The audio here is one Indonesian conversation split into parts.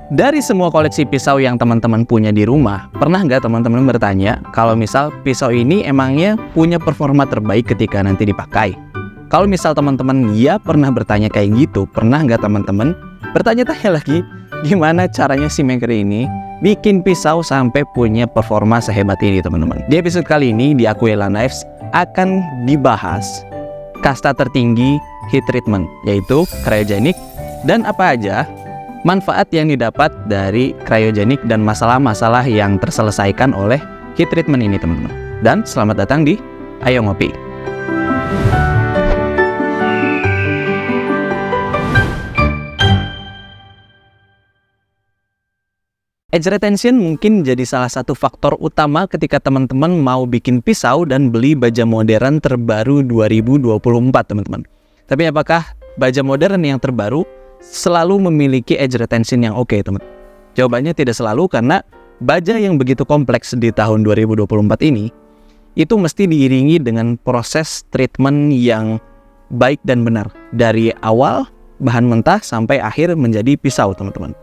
Dari semua koleksi pisau yang teman-teman punya di rumah, pernah nggak teman-teman bertanya kalau misal pisau ini emangnya punya performa terbaik ketika nanti dipakai? Kalau misal teman-teman ya pernah bertanya kayak gitu, pernah nggak teman-teman bertanya-tanya lagi gimana caranya si maker ini bikin pisau sampai punya performa sehebat ini teman-teman? Di episode kali ini di Aquila Knives akan dibahas kasta tertinggi heat treatment, yaitu cryogenic, dan apa aja manfaat yang didapat dari cryogenic dan masalah-masalah yang terselesaikan oleh heat treatment ini teman-teman. Dan selamat datang di Ayo Ngopi. Edge retention mungkin jadi salah satu faktor utama ketika teman-teman mau bikin pisau dan beli baja modern terbaru 2024 teman-teman. Tapi apakah baja modern yang terbaru selalu memiliki edge retention yang oke, teman? Jawabannya tidak selalu, karena baja yang begitu kompleks di tahun 2024 ini itu mesti diiringi dengan proses treatment yang baik dan benar dari awal bahan mentah sampai akhir menjadi pisau, teman-teman.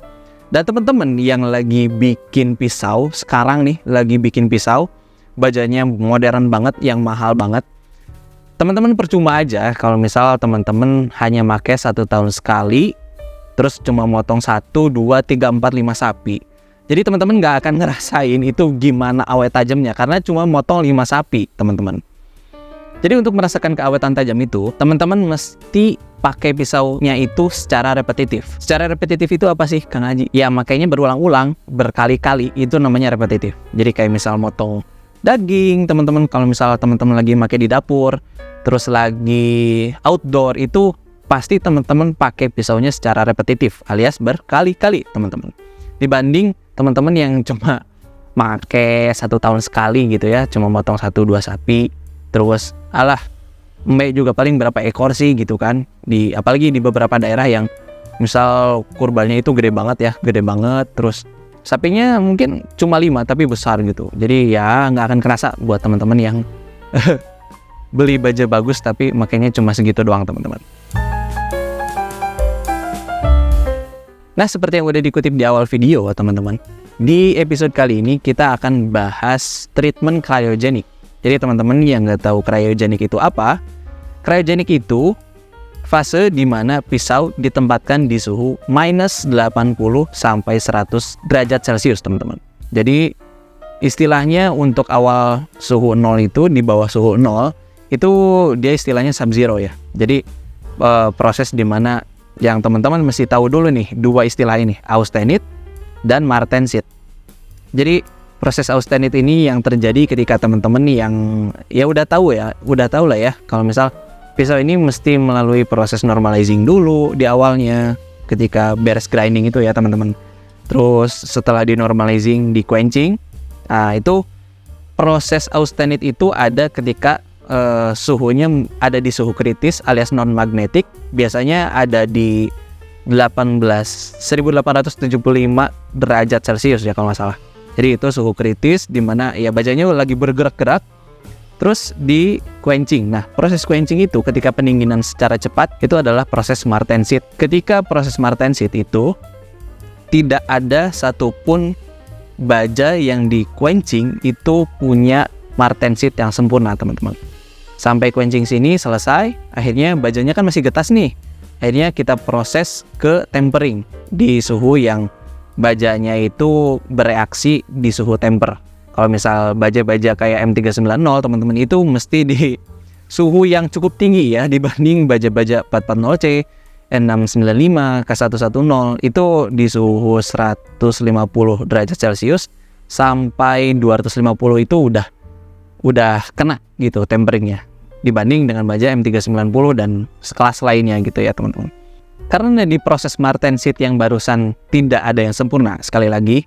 Dan teman-teman yang lagi bikin pisau sekarang nih, lagi bikin pisau bajanya modern banget, yang mahal banget, teman-teman percuma aja kalau misal teman-teman hanya pakai 1 tahun sekali terus cuma motong 1, 2, 3, 4, 5 sapi. Jadi teman-teman nggak akan ngerasain itu gimana awet tajamnya, karena cuma motong 5 sapi teman-teman. Jadi untuk merasakan keawetan tajam itu, teman-teman mesti pakai pisaunya itu secara repetitif. Secara repetitif itu apa sih Kang Haji? Ya makanya berulang-ulang, berkali-kali, itu namanya repetitif. Jadi kayak misal motong daging, teman-teman, kalau misal teman-teman lagi pakai di dapur, terus lagi outdoor, itu pasti teman-teman pakai pisaunya secara repetitif alias berkali-kali teman-teman. Dibanding teman-teman yang cuma pakai 1 tahun sekali gitu ya, cuma motong 1-2 sapi, terus alah mbak juga paling berapa ekor sih gitu kan. Apalagi di beberapa daerah yang misal kurbannya itu gede banget ya, gede banget, terus sapinya mungkin cuma 5 tapi besar gitu. Jadi ya nggak akan kerasa buat teman-teman yang beli baju bagus tapi makanya cuma segitu doang teman-teman. Nah, seperti yang udah dikutip di awal video teman-teman, di episode kali ini kita akan bahas treatment cryogenic. Jadi teman-teman yang nggak tahu cryogenic itu apa, cryogenic itu fase di mana pisau ditempatkan di suhu minus 80 sampai 100 derajat Celcius teman-teman. Jadi istilahnya untuk awal suhu 0 itu, di bawah suhu 0 itu dia istilahnya sub-zero ya. Jadi proses di mana yang teman-teman mesti tahu dulu nih, 2 istilah ini, austenit dan martensit. Jadi proses austenit ini yang terjadi ketika teman-teman yang ya udah tahu lah ya, kalau misal pisau ini mesti melalui proses normalizing dulu di awalnya ketika beres grinding itu ya teman-teman. Terus setelah di normalizing, di quenching, nah itu proses austenit itu ada ketika suhunya ada di suhu kritis alias non magnetik, biasanya ada di 1875 derajat Celcius ya kalau nggak salah. Jadi itu suhu kritis di mana ya bajanya lagi bergerak-gerak, terus di quenching. Nah, proses quenching itu ketika pendinginan secara cepat itu adalah proses martensit. Ketika proses martensit itu tidak ada satupun baja yang di quenching itu punya martensit yang sempurna teman-teman. Sampai quenching sini selesai, akhirnya bajanya kan masih getas nih. Akhirnya kita proses ke tempering di suhu yang bajanya itu bereaksi di suhu temper. Kalau misal baja-baja kayak M390 teman-teman itu mesti di suhu yang cukup tinggi ya dibanding baja-baja 440C, N695, K110 itu di suhu 150 derajat Celcius sampai 250 itu udah kena gitu temperingnya dibanding dengan baja M390 dan sekelas lainnya gitu ya teman-teman. Karena di proses martensit yang barusan tidak ada yang sempurna, sekali lagi,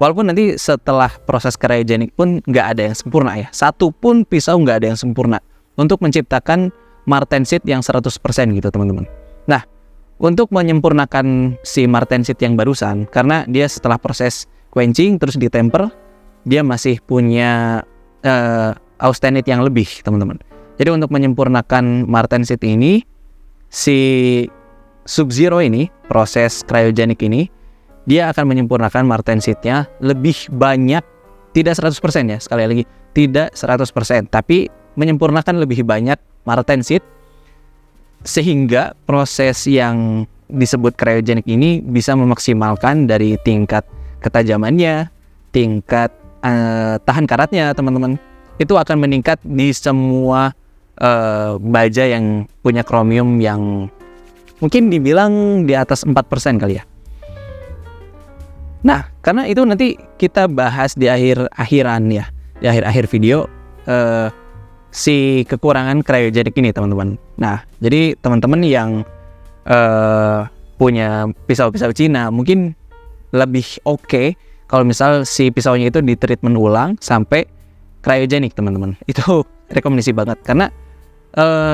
walaupun nanti setelah proses cryogenic pun nggak ada yang sempurna ya, satu pun pisau nggak ada yang sempurna untuk menciptakan martensit yang 100% gitu teman-teman. Nah, untuk menyempurnakan si martensit yang barusan, karena dia setelah proses quenching terus ditemper, dia masih punya austenit yang lebih teman-teman. Jadi untuk menyempurnakan martensit ini, si sub-zero ini, proses cryogenic ini dia akan menyempurnakan martensitnya lebih banyak, tidak 100% ya, sekali lagi, tidak 100%, tapi menyempurnakan lebih banyak martensit, sehingga proses yang disebut cryogenic ini bisa memaksimalkan dari tingkat ketajamannya, tingkat tahan karatnya teman-teman. Itu akan meningkat di semua baja yang punya kromium yang mungkin dibilang di atas 4% kali ya. Nah, karena itu nanti kita bahas di akhir-akhiran ya, di akhir-akhir video si kekurangan cryogenic ini teman-teman. Nah, jadi teman-teman yang punya pisau-pisau Cina mungkin lebih oke kalau misal si pisaunya itu di treatment ulang sampai cryogenic teman-teman. Itu rekomendasi banget karena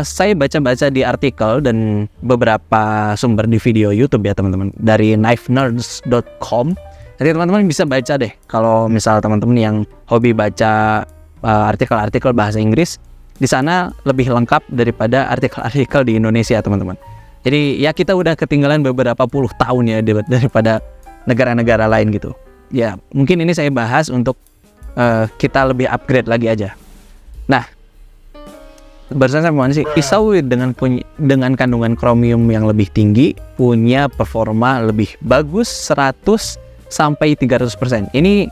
saya baca-baca di artikel dan beberapa sumber di video YouTube ya teman-teman, dari knifenerds.com. Nanti teman-teman bisa baca deh kalau misal teman-teman yang hobi baca artikel-artikel bahasa Inggris. Di sana lebih lengkap daripada artikel-artikel di Indonesia teman-teman. Jadi ya kita udah ketinggalan beberapa puluh tahun ya daripada negara-negara lain gitu. Ya mungkin ini saya bahas untuk kita lebih upgrade lagi aja. Nah, barusan saya mau sih, pisau dengan kandungan kromium yang lebih tinggi punya performa lebih bagus 100 sampai 300%. Ini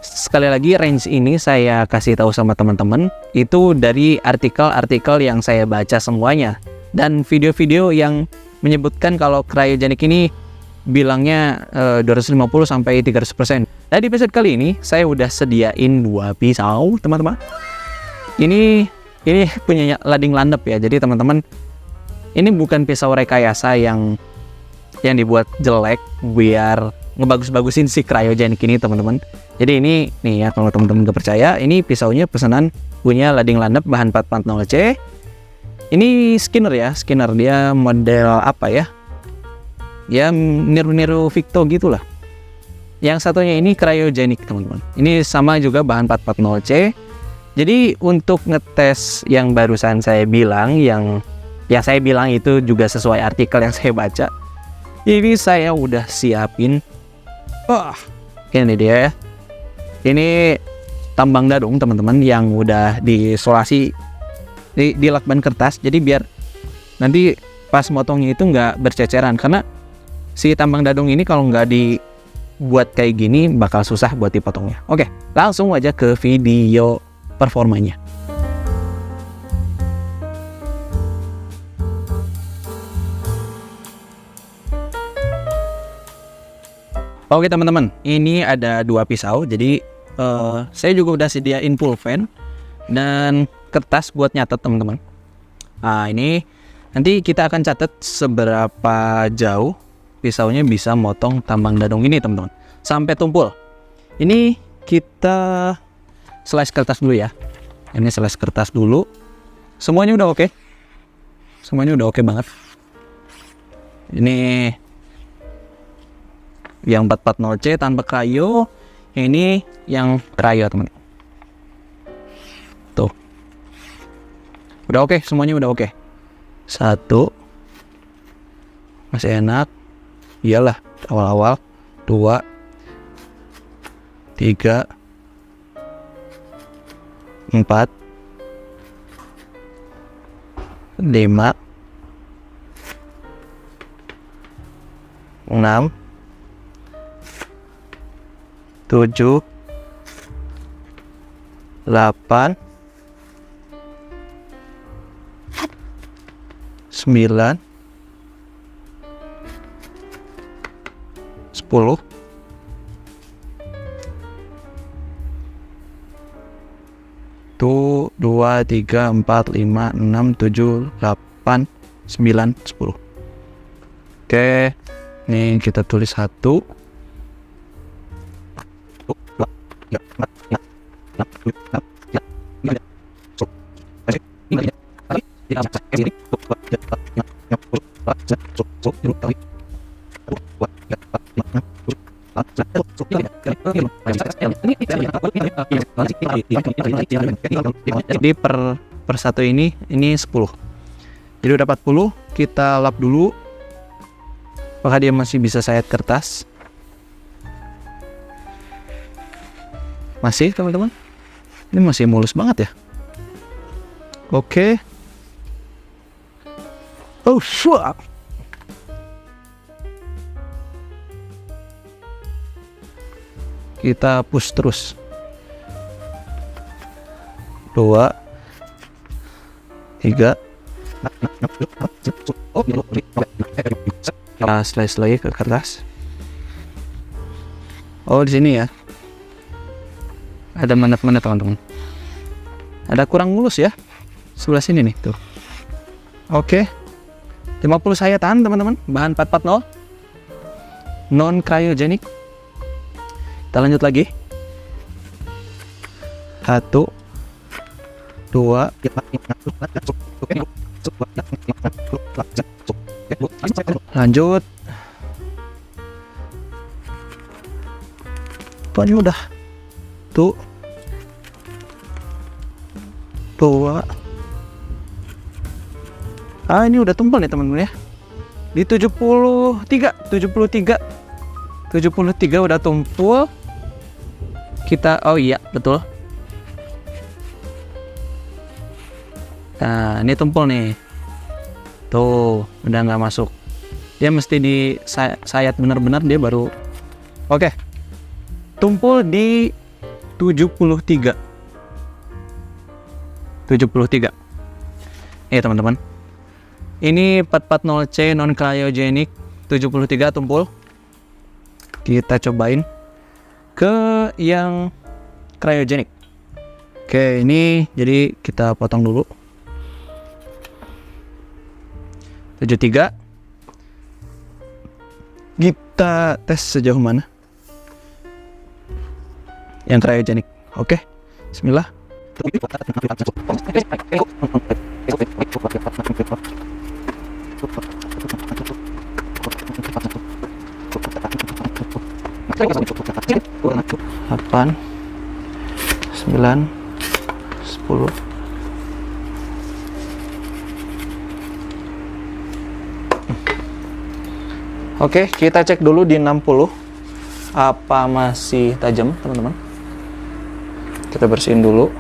sekali lagi range ini saya kasih tahu sama teman-teman itu dari artikel-artikel yang saya baca semuanya dan video-video yang menyebutkan kalau cryogenic ini bilangnya 250 sampai 300%. Nah, di episode kali ini saya udah sediain 2 pisau teman-teman. Ini punya lading landep ya. Jadi teman-teman, ini bukan pisau rekayasa yang dibuat jelek biar ngebagus-bagusin si cryogenic ini teman-teman. Jadi ini nih ya, kalau teman-teman gak percaya, ini pisaunya pesanan punya lading landep bahan 440C. Ini Skinner ya, Skinner dia model apa ya? Ya niru-niru Victo gitulah. Yang satunya ini cryogenic teman-teman. Ini sama juga bahan 440C. Jadi untuk ngetes yang barusan saya bilang, yang saya bilang itu juga sesuai artikel yang saya baca. Ini saya udah siapin. Ini dia ya. Ini tambang dadung teman-teman yang udah diisolasi di lakban kertas. Jadi biar nanti pas motongnya itu nggak berceceran, karena si tambang dadung ini kalau nggak dibuat kayak gini bakal susah buat dipotongnya. Oke, langsung aja ke video performanya. Oke teman-teman, ini ada 2 pisau. Jadi saya juga udah sediain pulpen dan kertas buat nyatet teman-teman. Nah, ini nanti kita akan catat seberapa jauh pisaunya bisa motong tambang dadung ini teman-teman, sampai tumpul. Ini kita slice kertas dulu ya. Ini slice kertas dulu. Semuanya udah oke. Semuanya udah oke banget. Ini yang 440C tanpa cryo. Ini yang cryo teman. Tuh. Udah oke, semuanya udah oke. 1. Masih enak. Iyalah, awal-awal. 2. 3. 4. 5. 6. 7. 8. 9. 10. 1, 2, 3, 4, 5, 6, 7, 8, 9, 10. Oke, nih kita tulis 1. Jadi per satu ini 10. Jadi udah 40, kita lap dulu. Apakah dia masih bisa sayat kertas? Masih teman-teman. Ini masih mulus banget ya. Oke. Oh, fuck. Kita push terus. 2 3. Kita slice lagi ke kertas. Oh, di sini ya. Ada mana-mana teman-teman. Ada kurang mulus ya. Sebelah sini nih tuh. Oke. 50 sayatan teman-teman. Bahan 440. Non cryogenic. Kita lanjut lagi. 1 2 lanjut. Pokoknya udah. Tuh. 2. Ini udah tumpul nih teman-teman ya. Di 73 udah tumpul. Kita, oh iya betul. Nah, ini tumpul nih. Tuh, udah nggak masuk. Dia mesti disayat benar-benar dia baru. Oke. Tumpul di 73. Teman-teman. Ini 440C non cryogenic 73 tumpul. Kita cobain ke yang cryogenic. Oke, ini jadi kita potong dulu. 73. Kita tes sejauh mana yang cryogenic. Oke, bismillah. Delapan, 9, 10. Oke, kita cek dulu di 60. Apa masih tajam, teman-teman? Kita bersihin dulu.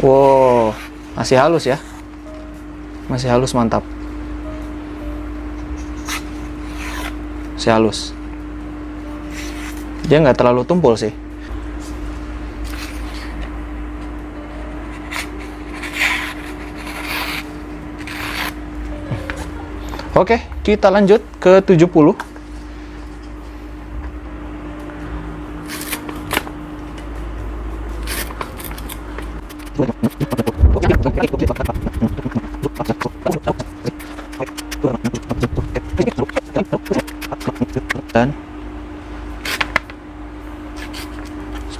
Wow, masih halus ya. Masih halus, mantap. Masih halus. Dia nggak terlalu tumpul sih. Oke, kita lanjut ke 70. Dan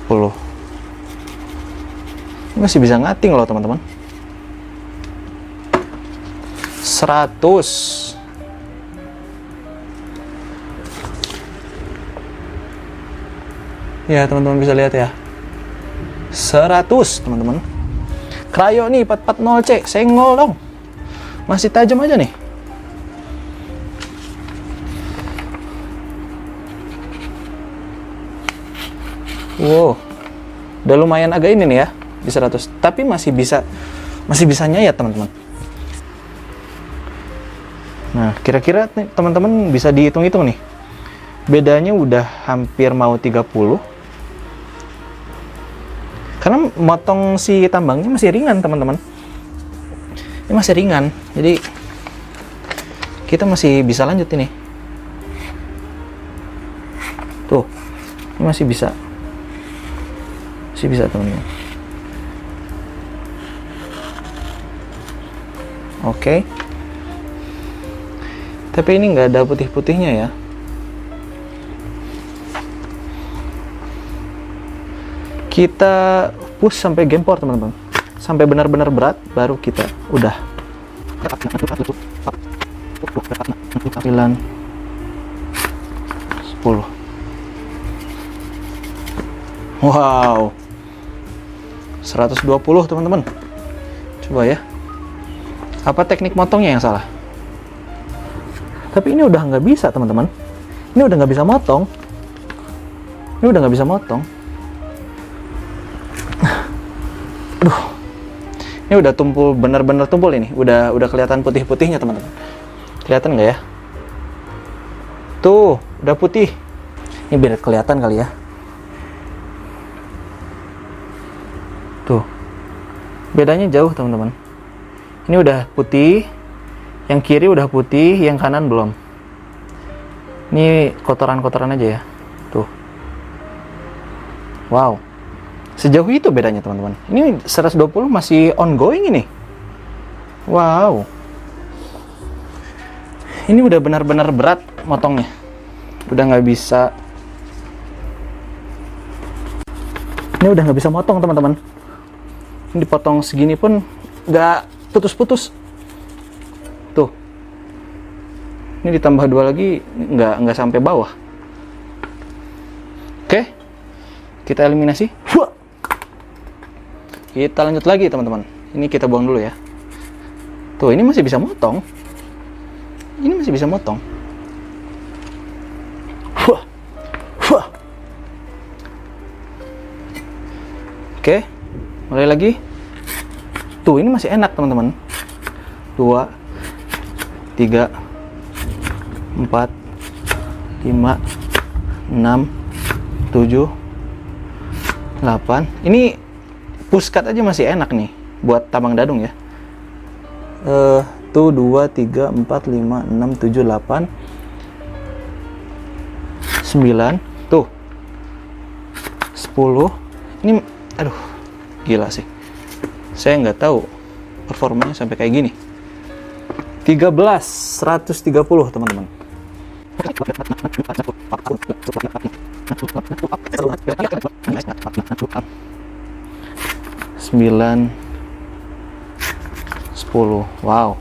10. Ini masih bisa ngating loh teman-teman. 100. Ya teman-teman bisa lihat ya, 100 teman-teman. Cryo nih 440C, senggol dong. Masih tajam aja nih. Wow, udah lumayan agak ini nih ya di 100, tapi masih bisa nyayat teman-teman. Nah, kira-kira teman-teman bisa dihitung-hitung nih. Bedanya udah hampir mau 30. Karena motong si tambangnya masih ringan teman-teman. Ini masih ringan, jadi kita masih bisa lanjut ini. Tuh, ini masih bisa teman-teman. Oke. Tapi ini nggak ada putih-putihnya ya. Kita push sampai gempor teman-teman, sampai benar-benar berat, baru kita udah. 9, 10. Wow, 120 teman-teman. Coba ya. Apa teknik motongnya yang salah? Tapi ini udah nggak bisa, teman-teman. Ini udah nggak bisa motong. Ini udah nggak bisa motong. Aduh. Ini udah tumpul, bener-bener tumpul ini. Udah kelihatan putih-putihnya, teman-teman. Kelihatan nggak ya? Tuh, udah putih. Ini biar kelihatan kali ya. Tuh. Bedanya jauh, teman-teman. Ini udah putih. Yang kiri udah putih, yang kanan belum. Ini kotoran-kotoran aja ya. Tuh. Wow. Sejauh itu bedanya, teman-teman. Ini 120 masih ongoing ini. Wow. Ini udah benar-benar berat motongnya. Udah nggak bisa. Ini udah nggak bisa motong, teman-teman. Ini dipotong segini pun nggak putus-putus. Tuh. Ini ditambah 2 lagi nggak sampai bawah. Oke. Kita eliminasi. Kita lanjut lagi, teman-teman. Ini kita buang dulu ya. Tuh, ini masih bisa motong. Ini masih bisa motong. Oke. Mulai lagi. Tuh, ini masih enak, teman-teman. 2 3 4 5 6 7 8. Ini puskat aja masih enak nih buat tambang dadung ya. Tuh 2 3 4 5 6 7 8 9. Tuh 10. Ini aduh, gila sih. Saya nggak tahu performanya sampai kayak gini. 130, teman-teman. Sembilan, 10. Wow.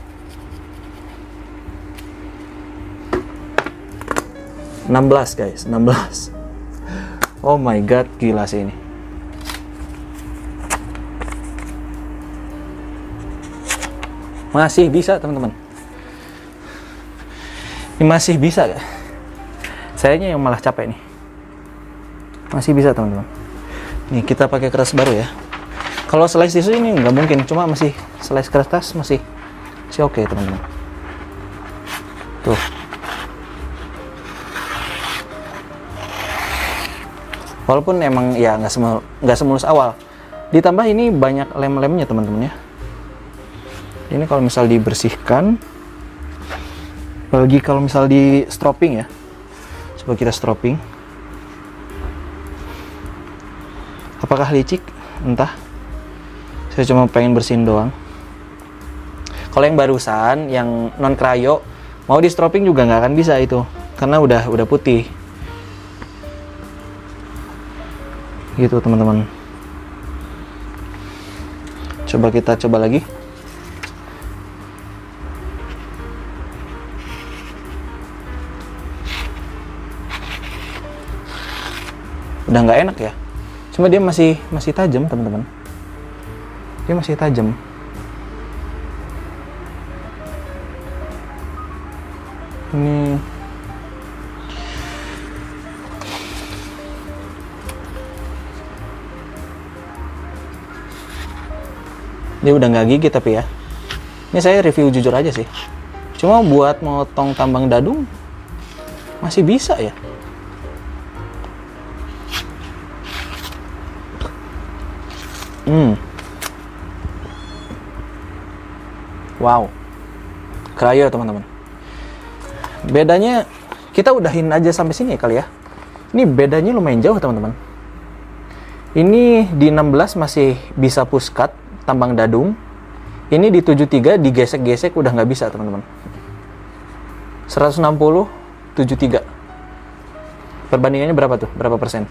16, guys. 16. Oh my god, gila sih ini. Masih bisa, teman-teman. Ini masih bisa ya. Sayanya yang malah capek nih. Masih bisa, teman-teman. Nih kita pakai keras baru ya. Kalau slice tisu ini nggak mungkin, cuma masih slice kertas masih oke, teman-teman. Tuh. Walaupun emang ya nggak semulus awal. Ditambah ini banyak lem-lemnya, teman-teman ya. Ini kalau misal dibersihkan, apalagi kalau misal di stropping ya. Coba kita stropping. Apakah licik? Entah. Saya cuma pengen bersihin doang. Kalau yang barusan, yang non cryo, mau di stropping juga nggak akan bisa itu, karena udah putih. Gitu, teman-teman. Coba kita coba lagi. Udah nggak enak ya, cuma dia masih tajam, teman-teman. Dia masih tajam. Ini dia udah nggak gigit tapi ya. Ini saya review jujur aja sih. Cuma buat motong tambang dadung masih bisa ya. Wow, cryo, teman-teman. Bedanya kita udahin aja sampai sini kali ya. Ini bedanya lumayan jauh, teman-teman. Ini di 16 masih bisa push-cut tambang dadung. Ini di 73 digesek-gesek udah nggak bisa, teman-teman. 160, 73. Perbandingannya berapa tuh? Berapa persen?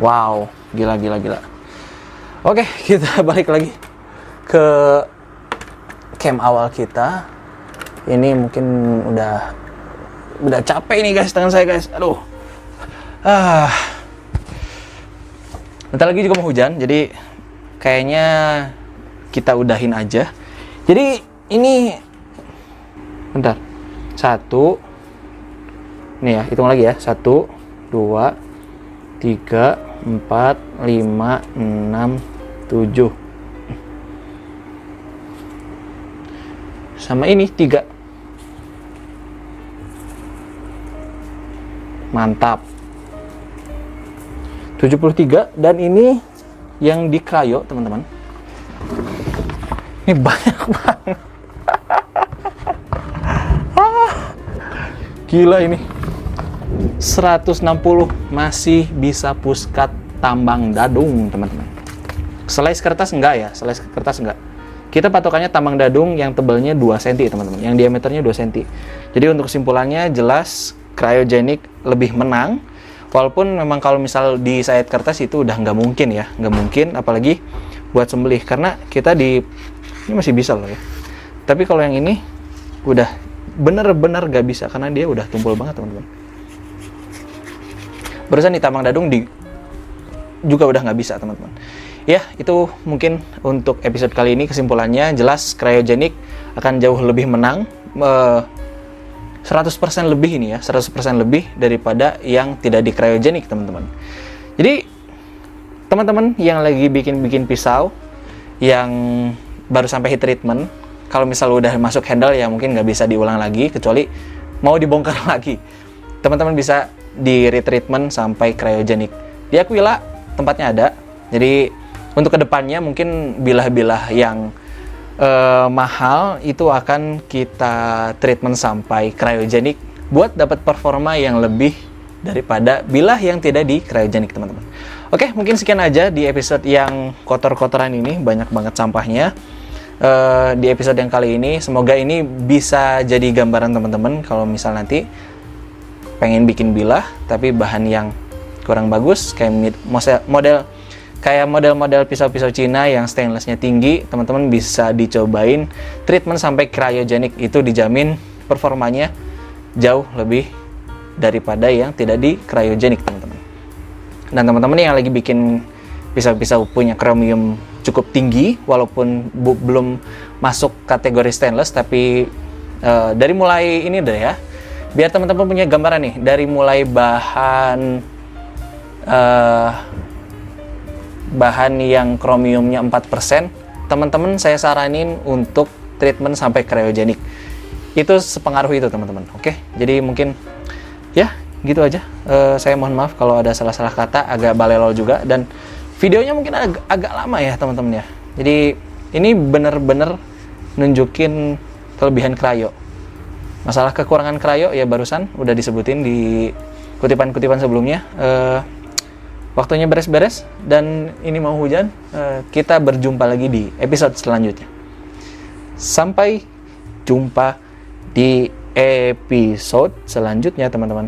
Wow, gila. Oke, kita balik lagi ke camp awal kita. Ini mungkin udah capek nih guys, tangan saya guys. Aduh. Bentar lagi juga mau hujan, jadi kayaknya kita udahin aja. Jadi ini bentar. 1 nih ya, hitung lagi ya. 1 2 3 4 5 6 7 sama ini 3. Mantap. 73, dan ini yang di cryo, teman-teman. Ini banyak banget. Gila ini. 160 masih bisa puskat tambang dadung, teman-teman. Selai kertas enggak ya? Selai kertas enggak. Kita patokannya tambang dadung yang tebalnya 2 cm, teman-teman. Yang diameternya 2 cm. Jadi untuk kesimpulannya jelas cryogenic lebih menang. Walaupun memang kalau misal di sayat kertas itu udah nggak mungkin ya. Nggak mungkin, apalagi buat sembelih. Karena kita ini masih bisa loh ya. Tapi kalau yang ini udah bener-bener nggak bisa. Karena dia udah tumpul banget, teman-teman. Barusan di tambang dadung juga udah nggak bisa, teman-teman. Ya, itu mungkin untuk episode kali ini. Kesimpulannya jelas cryogenic akan jauh lebih menang. 100% lebih ini ya, 100% lebih daripada yang tidak di cryogenic, teman-teman. Jadi teman-teman yang lagi bikin pisau yang baru sampai heat treatment, kalau misal udah masuk handle ya mungkin nggak bisa diulang lagi, kecuali mau dibongkar lagi. Teman-teman bisa di retreatment sampai cryogenic. Di Aquila tempatnya ada. Jadi untuk kedepannya mungkin bilah-bilah yang mahal itu akan kita treatment sampai cryogenic buat dapat performa yang lebih daripada bilah yang tidak di cryogenic, teman-teman. Oke, mungkin sekian aja di episode yang kotor-kotoran ini, banyak banget sampahnya. Di episode yang kali ini, semoga ini bisa jadi gambaran teman-teman kalau misal nanti pengen bikin bilah tapi bahan yang kurang bagus, kayak model pisau-pisau Cina yang stainlessnya tinggi, teman-teman bisa dicobain treatment sampai cryogenic. Itu dijamin performanya jauh lebih daripada yang tidak di cryogenic, teman-teman. Dan teman-teman yang lagi bikin pisau-pisau punya chromium cukup tinggi, walaupun belum masuk kategori stainless, tapi dari mulai ini deh ya, biar teman-teman punya gambaran nih, dari mulai bahan yang chromiumnya 4%, teman-teman saya saranin untuk treatment sampai cryogenic. Itu sepengaruh itu, teman-teman. Oke, jadi mungkin ya gitu aja. Saya mohon maaf kalau ada salah-salah kata, agak balelol juga, dan videonya mungkin agak lama ya, teman-teman ya. Jadi ini bener-bener nunjukin kelebihan cryo. Masalah kekurangan cryo ya barusan udah disebutin di kutipan-kutipan sebelumnya. Waktunya beres-beres dan ini mau hujan. Kita berjumpa lagi di episode selanjutnya. Sampai jumpa di episode selanjutnya, teman-teman.